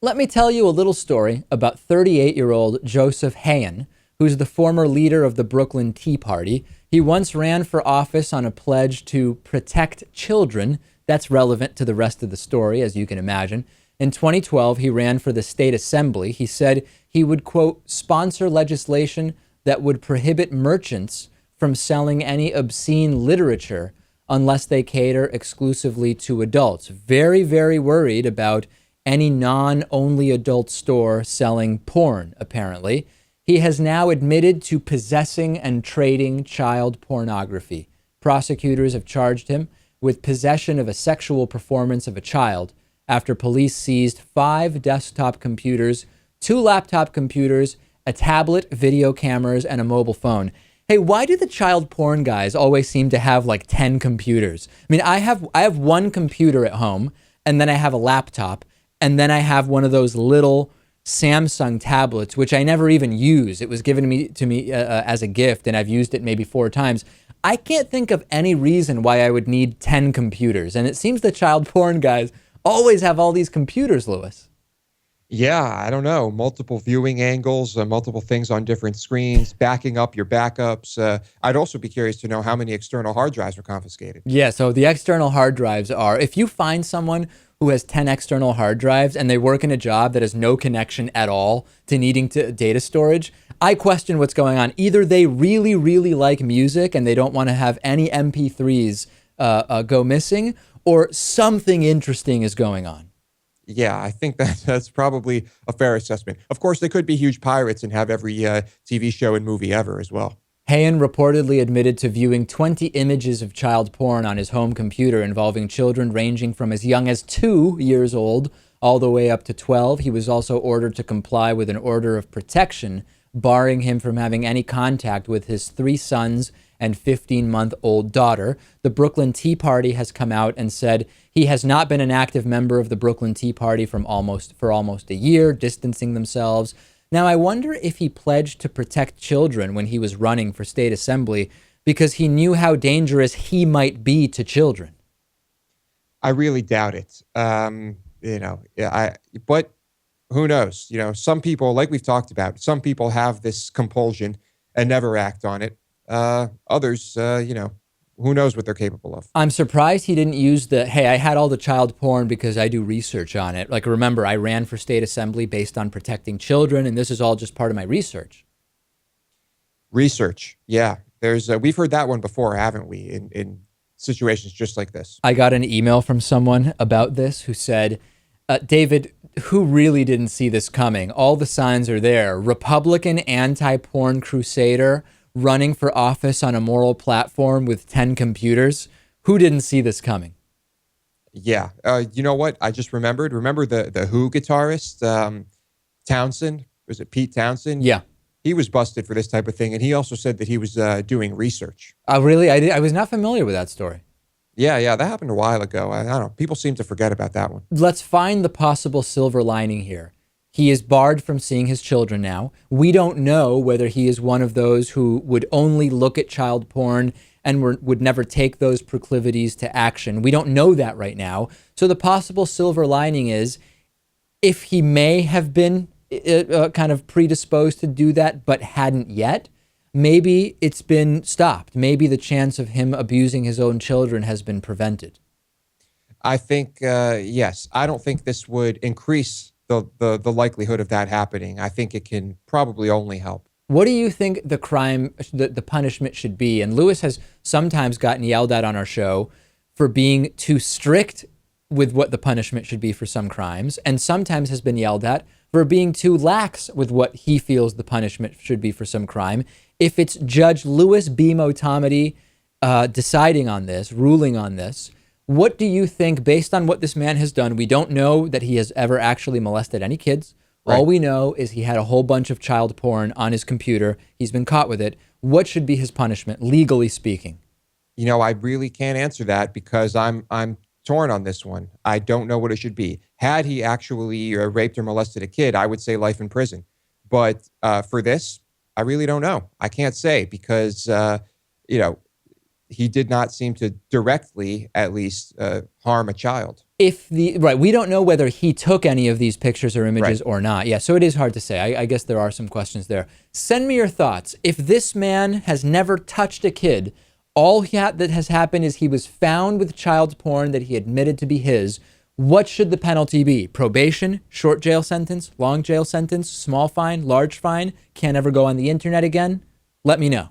Let me tell you a little story about 38-year-old Joseph Hayon, who's the former leader of the Brooklyn Tea Party. He once ran for office on a pledge to protect children. That's relevant to the rest of the story, as you can imagine. In 2012, he ran for the state assembly. He said he would, quote, sponsor legislation that would prohibit merchants from selling any obscene literature unless they cater exclusively to adults. Very, very worried about any non-only adult store selling porn, apparently. He has now admitted to possessing and trading child pornography. Prosecutors have charged him with possession of a sexual performance of a child after police seized 5 desktop computers, 2 laptop computers, a tablet, video cameras, and a mobile phone. Hey, why do the child porn guys always seem to have like 10 computers? I mean, I have one computer at home, and then I have a laptop, and then I have one of those little Samsung tablets, which I never even use. It was given to me as a gift, and I've used it maybe 4 times. I can't think of any reason why I would need 10 computers. And it seems the child porn guys always have all these computers, Lewis. Yeah, I don't know. Multiple viewing angles, multiple things on different screens, backing up your backups. I'd also be curious to know how many external hard drives were confiscated. Yeah, so the external hard drives are, if you find someone who has 10 external hard drives and they work in a job that has no connection at all to needing to data storage, I question what's going on. Either they really, really like music and they don't want to have any MP3s go missing, or something interesting is going on. Yeah, I think that's probably a fair assessment. Of course, they could be huge pirates and have every TV show and movie ever as well. Hayon reportedly admitted to viewing 20 images of child porn on his home computer involving children ranging from as young as 2 years old all the way up to 12. He was also ordered to comply with an order of protection, barring him from having any contact with his 3 sons and 15-month-old daughter. The Brooklyn Tea Party has come out and said he has not been an active member of the Brooklyn Tea Party for almost a year, distancing themselves. Now, I wonder if he pledged to protect children when he was running for state assembly because he knew how dangerous he might be to children. I really doubt it. But who knows? Some people, like we've talked about, some people have this compulsion and never act on it. Others, who knows what they're capable of. I'm surprised he didn't use hey, I had all the child porn because I do research on it. Like, remember, I ran for state assembly based on protecting children, and this is all just part of my research. Research, yeah. We've heard that one before, haven't we, in situations just like this. I got an email from someone about this who said, David, who really didn't see this coming? All the signs are there. Republican anti-porn crusader running for office on a moral platform with 10 computers. Who didn't see this coming? Yeah. You know what? I just remembered. Remember the Who guitarist, Townsend? Was it Pete Townsend? Yeah. He was busted for this type of thing, and he also said that he was doing research. Really? I was not familiar with that story. Yeah, that happened a while ago. I don't know. People seem to forget about that one. Let's find the possible silver lining here. He is barred from seeing his children now. We don't know whether he is one of those who would only look at child porn and would never take those proclivities to action. We don't know that right now. So the possible silver lining is if he may have been kind of predisposed to do that but hadn't yet, maybe it's been stopped. Maybe the chance of him abusing his own children has been prevented. I think, yes. I don't think this would increase the likelihood of that happening. I think it can probably only help. What do you think the punishment should be? And Lewis has sometimes gotten yelled at on our show for being too strict with what the punishment should be for some crimes, and sometimes has been yelled at for being too lax with what he feels the punishment should be for some crime. If it's Judge Louis B. Motamedi deciding on this, ruling on this, what do you think, based on what this man has done? We don't know that he has ever actually molested any kids. Right. All we know is he had a whole bunch of child porn on his computer. He's been caught with it. What should be his punishment, legally speaking? I really can't answer that because I'm torn on this one. I don't know what it should be. Had he actually raped or molested a kid, I would say life in prison. But for this, I really don't know. I can't say because, he did not seem to directly, at least, harm a child. We don't know whether he took any of these pictures or images or not. Yeah, so it is hard to say. I guess there are some questions there. Send me your thoughts. If this man has never touched a kid, all that has happened is he was found with child porn that he admitted to be his. What should the penalty be? Probation, short jail sentence, long jail sentence, small fine, large fine, can't ever go on the internet again? Let me know.